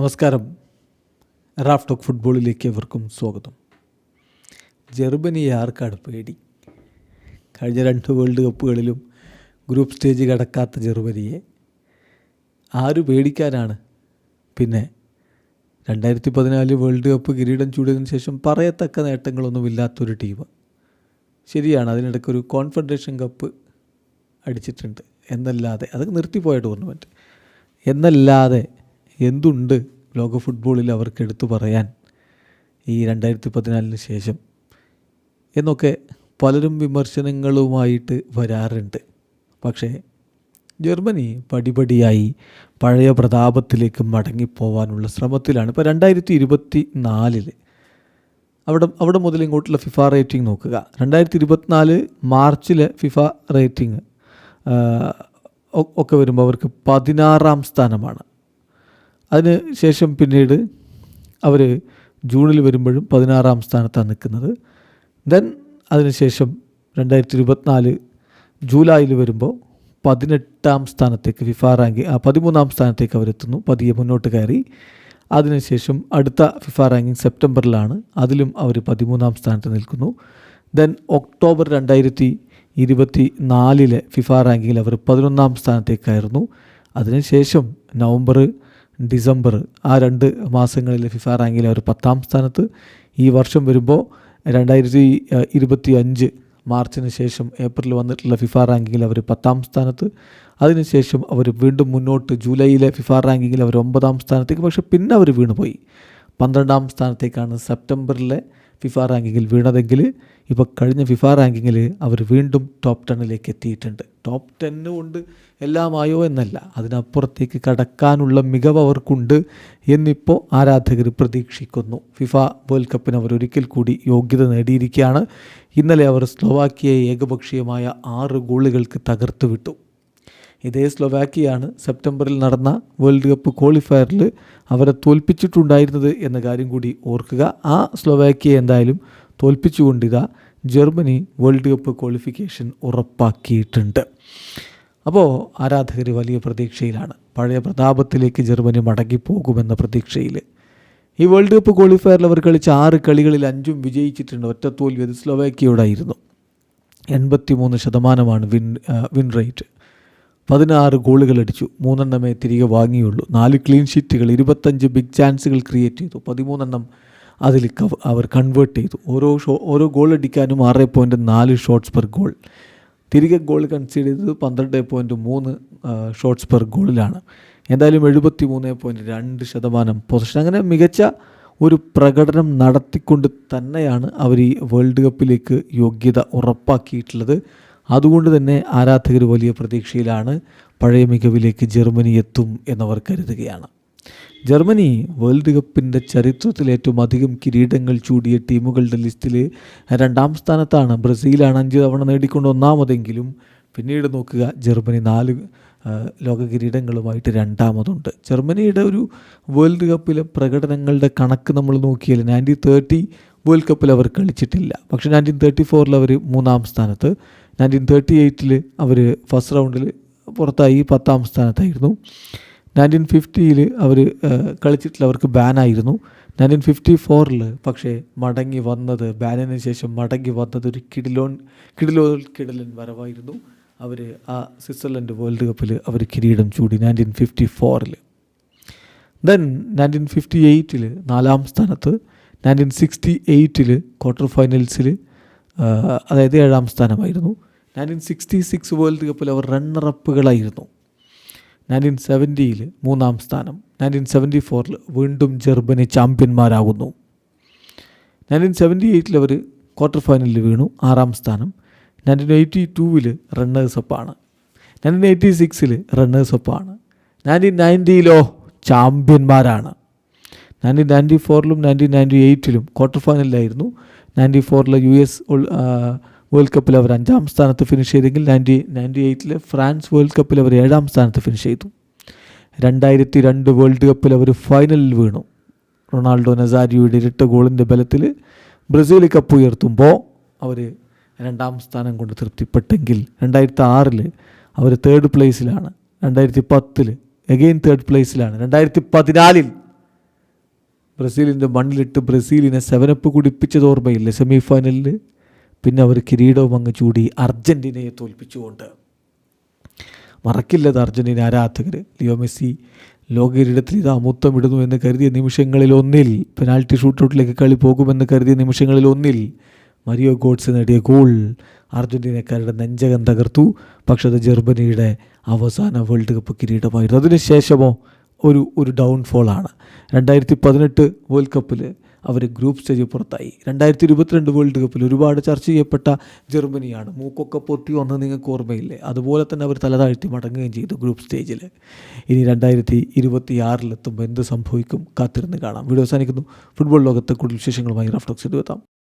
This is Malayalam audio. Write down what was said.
നമസ്കാരം. റാഫ് ടോക്ക് ഫുട്ബോളിലേക്ക് എവർക്കും സ്വാഗതം. ജർമ്മനിയെ ആർക്കാണ് പേടി? കഴിഞ്ഞ 2 വേൾഡ് കപ്പുകളിലും ഗ്രൂപ്പ് സ്റ്റേജ് കടക്കാത്ത ജർമ്മനിയെ ആര് പേടിക്കാനാണ്? പിന്നെ 2014 വേൾഡ് കപ്പ് കിരീടം ചൂടിയതിനു ശേഷം പറയത്തക്ക നേട്ടങ്ങളൊന്നുമില്ലാത്തൊരു ടീം. ശരിയാണ്, അതിനിടയ്ക്കൊരു കോൺഫെഡറേഷൻ കപ്പ് അടിച്ചിട്ടുണ്ട് എന്നല്ലാതെ, അത് നിർത്തിപ്പോയ ടൂർണമെൻറ്റ് എന്നല്ലാതെ എന്തുണ്ട് ലോക ഫുട്ബോളിൽ അവർക്ക് എടുത്തു പറയാൻ ഈ 2014 ശേഷം എന്നൊക്കെ പലരും വിമർശനങ്ങളുമായിട്ട് വരാറുണ്ട്. പക്ഷേ ജർമ്മനി പടിപടിയായി പഴയ പ്രതാപത്തിലേക്ക് മടങ്ങിപ്പോവാനുള്ള ശ്രമത്തിലാണ്. ഇപ്പോൾ 2024 അവിടെ മുതൽ ഇങ്ങോട്ടുള്ള ഫിഫ റേറ്റിംഗ് നോക്കുക. 2024 മാർച്ചിലെ ഫിഫ റേറ്റിംഗ് ഒക്കെ വരുമ്പോൾ അവർക്ക് 16ാം സ്ഥാനമാണ്. അതിന് ശേഷം പിന്നീട് അവർ ജൂണിൽ വരുമ്പോഴും 16ാം സ്ഥാനത്താണ് നിൽക്കുന്നത്. ദെൻ അതിനുശേഷം 2024 ജൂലൈയിൽ വരുമ്പോൾ 18ാം സ്ഥാനത്തേക്ക് ഫിഫ റാങ്കിങ് 13ാം സ്ഥാനത്തേക്ക് അവരെത്തുന്നു. പതിയെ മുന്നോട്ട് കയറി. അതിനുശേഷം അടുത്ത ഫിഫ റാങ്കിങ് സെപ്റ്റംബറിലാണ്. അതിലും അവർ 13ാം സ്ഥാനത്ത് നിൽക്കുന്നു. ദെൻ ഒക്ടോബർ 2024 ഫിഫ റാങ്കിങ്ങിൽ അവർ 11ാം സ്ഥാനത്തേക്കായിരുന്നു. അതിനുശേഷം നവംബർ, ഡിസംബർ ആ 2 മാസങ്ങളിൽ ഫിഫ റാങ്കിങ്ങിൽ അവർ 10ാം സ്ഥാനത്ത്. ഈ വർഷം വരുമ്പോൾ 2025 മാർച്ചിന് ശേഷം ഏപ്രിൽ വന്നിട്ടുള്ള ഫിഫ റാങ്കിങ്ങിൽ അവർ 10ാം സ്ഥാനത്ത്. അതിനുശേഷം അവർ വീണ്ടും മുന്നോട്ട് ജൂലൈയിലെ ഫിഫ റാങ്കിങ്ങിൽ അവർ 9ാം സ്ഥാനത്തേക്ക്. പക്ഷേ പിന്നെ അവർ വീണുപോയി. 12ാം സ്ഥാനത്തേക്കാണ് സെപ്റ്റംബറിലെ ഫിഫ റാങ്കിങ്ങിൽ വീണതെങ്കിൽ ഇപ്പോൾ കഴിഞ്ഞ ഫിഫ റാങ്കിങ്ങിൽ അവർ വീണ്ടും ടോപ്പ് 10 എത്തിയിട്ടുണ്ട്. ടോപ്പ് 10 കൊണ്ട് എല്ലാമായോ എന്നല്ല, അതിനപ്പുറത്തേക്ക് കടക്കാനുള്ള മികവ് അവർക്കുണ്ട് എന്നിപ്പോൾ ആരാധകർ പ്രതീക്ഷിക്കുന്നു. ഫിഫ വേൾഡ് കപ്പിന് അവർ ഒരിക്കൽ കൂടി യോഗ്യത നേടിയിരിക്കുകയാണ്. ഇന്നലെ അവർ സ്ലോവാക്യയെ ഏകപക്ഷീയമായ 6 ഗോളുകൾക്ക് തകർത്ത് വിട്ടു. ഇതേ സ്ലോവാക്യയാണ് സെപ്റ്റംബറിൽ നടന്ന വേൾഡ് കപ്പ് ക്വാളിഫയറിൽ അവരെ തോൽപ്പിച്ചിട്ടുണ്ടായിരുന്നത് എന്ന കാര്യം കൂടി ഓർക്കുക. ആ സ്ലോവാക്യയെ എന്തായാലും തോൽപ്പിച്ചുകൊണ്ടിതാ ജർമ്മനി വേൾഡ് കപ്പ് ക്വാളിഫിക്കേഷൻ ഉറപ്പാക്കിയിട്ടുണ്ട്. അപ്പോൾ ആരാധകർ വലിയ പ്രതീക്ഷയിലാണ്. പഴയ പ്രതാപത്തിലേക്ക് ജർമ്മനി മടങ്ങിപ്പോകുമെന്ന പ്രതീക്ഷയിൽ. ഈ വേൾഡ് കപ്പ് ക്വാളിഫയറിൽ അവർ കളിച്ച 6 കളികളിൽ 5ഉം വിജയിച്ചിട്ടുണ്ട്. ഒറ്റ തോൽവി അത് സ്ലോവാക്യയോടായിരുന്നു. 83% വിൻ റേറ്റ്. 16 ഗോളുകൾ അടിച്ചു, 3 തിരികെ വാങ്ങിയുള്ളൂ. 4 ക്ലീൻ ഷീറ്റുകൾ, 25 ബിഗ് ചാൻസുകൾ ക്രിയേറ്റ് ചെയ്തു, 13 അതിൽ അവർ കൺവേർട്ട് ചെയ്തു. ഓരോ ഗോൾ അടിക്കാനും 6.4 ഷോട്ട്സ് പെർ ഗോൾ. തിരികെ ഗോൾ കൺസീഡ് ചെയ്തത് 12.3 ഷോട്ട്സ് പെർ ഗോളിലാണ്. എന്തായാലും 73.2% പൊസിഷൻ. അങ്ങനെ മികച്ച ഒരു പ്രകടനം നടത്തിക്കൊണ്ട് തന്നെയാണ് അവർ ഈ വേൾഡ് കപ്പിലേക്ക് യോഗ്യത ഉറപ്പാക്കിയിട്ടുള്ളത്. അതുകൊണ്ട് തന്നെ ആരാധകർ വലിയ പ്രതീക്ഷയിലാണ്. പഴയ മികവിലേക്ക് ജർമ്മനി എത്തും എന്നവർ കരുതുകയാണ്. ജർമ്മനി വേൾഡ് കപ്പിൻ്റെ ചരിത്രത്തിൽ ഏറ്റവും അധികം കിരീടങ്ങൾ ചൂടിയ ടീമുകളുടെ ലിസ്റ്റിൽ 2ാം സ്ഥാനത്താണ്. ബ്രസീലാണ് 5 തവണ നേടിക്കൊണ്ട് 1ാമതെങ്കിലും പിന്നീട് നോക്കുക, ജർമ്മനി 4 ലോക കിരീടങ്ങളുമായിട്ട് 2ാമതുണ്ട്. ജർമ്മനിയുടെ ഒരു വേൾഡ് കപ്പിലെ പ്രകടനങ്ങളുടെ കണക്ക് നമ്മൾ നോക്കിയാൽ 1930 വേൾഡ് കപ്പിൽ അവർ കളിച്ചിട്ടില്ല. പക്ഷേ 1934 അവർ 3ാം സ്ഥാനത്ത്. 1938 അവർ ഫസ്റ്റ് റൗണ്ടിൽ പുറത്തായി 10ാം സ്ഥാനത്തായിരുന്നു. 1950 അവർ കളിച്ചിട്ടില്ല, അവർക്ക് ബാനായിരുന്നു. 1954 പക്ഷേ മടങ്ങി വന്നത്, ബാനിന് ശേഷം മടങ്ങി വന്നത് ഒരു കിടിലൻ വരവായിരുന്നു. അവർ ആ സ്വിറ്റ്സർലൻഡ് വേൾഡ് കപ്പിൽ അവർ കിരീടം ചൂടി 1954. ദെൻ 1958 4ാം സ്ഥാനത്ത്. 1968 ക്വാർട്ടർ ഫൈനൽസിൽ, അതായത് 7ാം സ്ഥാനമായിരുന്നു. 1966 വേൾഡ് കപ്പിൽ അവർ റണ്ണറപ്പുകളായിരുന്നു. 1970 3ാം സ്ഥാനം. 1974 വീണ്ടും ജർമ്മനി ചാമ്പ്യന്മാരാകുന്നു. 1978 അവർ ക്വാർട്ടർ ഫൈനലിൽ വീണു, 6ാം സ്ഥാനം. 1982 റണ്ണേഴ്സപ്പാണ്. 1986 റണ്ണേഴ്സപ്പാണ്. 1990 ചാമ്പ്യന്മാരാണ്. 1994 1998 ക്വാർട്ടർ ഫൈനലിലായിരുന്നു. 94 US വേൾഡ് കപ്പിൽ അവർ 5ാം സ്ഥാനത്ത് ഫിനിഷ് ചെയ്തെങ്കിൽ 1998 ഫ്രാൻസ് വേൾഡ് കപ്പിൽ അവർ 7ാം സ്ഥാനത്ത് ഫിനിഷ് ചെയ്തു. 2002 വേൾഡ് കപ്പിൽ അവർ ഫൈനലിൽ വീണു. റൊണാൾഡോ നസാരിയോയുടെ ഇരട്ട ഗോളിൻ്റെ ബലത്തിൽ ബ്രസീൽ കപ്പ് ഉയർത്തുമ്പോൾ അവർ 2ാം സ്ഥാനം കൊണ്ട് തൃപ്തിപ്പെട്ടെങ്കിൽ 2006 അവർ 3rd പ്ലേസിലാണ്. 2010 again 3rd പ്ലേസിലാണ്. 2014 ബ്രസീലിൻ്റെ മണ്ണിലിട്ട് ബ്രസീലിനെ 7-അപ്പ് കുടിപ്പിച്ചത് ഓർമ്മയില്ലേ സെമി ഫൈനലിൽ? പിന്നെ അവർ കിരീടവും അങ്ങ് ചൂടി അർജൻറ്റീനയെ തോൽപ്പിച്ചുകൊണ്ട്. മറക്കില്ലത് അർജൻറ്റീന ആരാധകർ. ലിയോ മെസ്സി ലോക കിരീടത്തിൽ ഇതാ മുത്തമിടുന്നു എന്ന് കരുതിയ നിമിഷങ്ങളിലൊന്നിൽ, പെനാൽറ്റി ഷൂട്ടൗട്ടിലേക്ക് കളി പോകുമെന്ന് കരുതിയ നിമിഷങ്ങളിലൊന്നിൽ മരിയോ ഗോട്സ് നേടിയ ഗോൾ അർജൻറ്റീനക്കാരുടെ നെഞ്ചകം തകർത്തു. പക്ഷേ അത് ജർമ്മനിയുടെ അവസാന വേൾഡ് കപ്പ് കിരീടമായിരുന്നു. അതിനുശേഷമോ ഒരു ഡൗൺഫോളാണ്. 2018 വേൾഡ് കപ്പിൽ അവർ ഗ്രൂപ്പ് സ്റ്റേജിൽ പുറത്തായി. 2022 വേൾഡ് കപ്പിൽ ഒരുപാട് ചർച്ച ചെയ്യപ്പെട്ട ജർമ്മനിയാണ്. മൂക്കൊക്കെ പൊട്ടി വന്ന് നിങ്ങൾക്ക് ഓർമ്മയില്ലേ? അതുപോലെ തന്നെ അവർ തലതാഴ്ത്തി മടങ്ങുകയും ചെയ്തു ഗ്രൂപ്പ് സ്റ്റേജിൽ. ഇനി 2026 എന്ത് സംഭവിക്കും? കാത്തിരുന്ന് കാണാം. വീഡിയോ അവസാനിക്കുന്നു. ഫുട്ബോൾ ലോകത്തെ കൂടുതൽ വിശേഷങ്ങളുമായി റഫ്ലക്സ് എത്താം.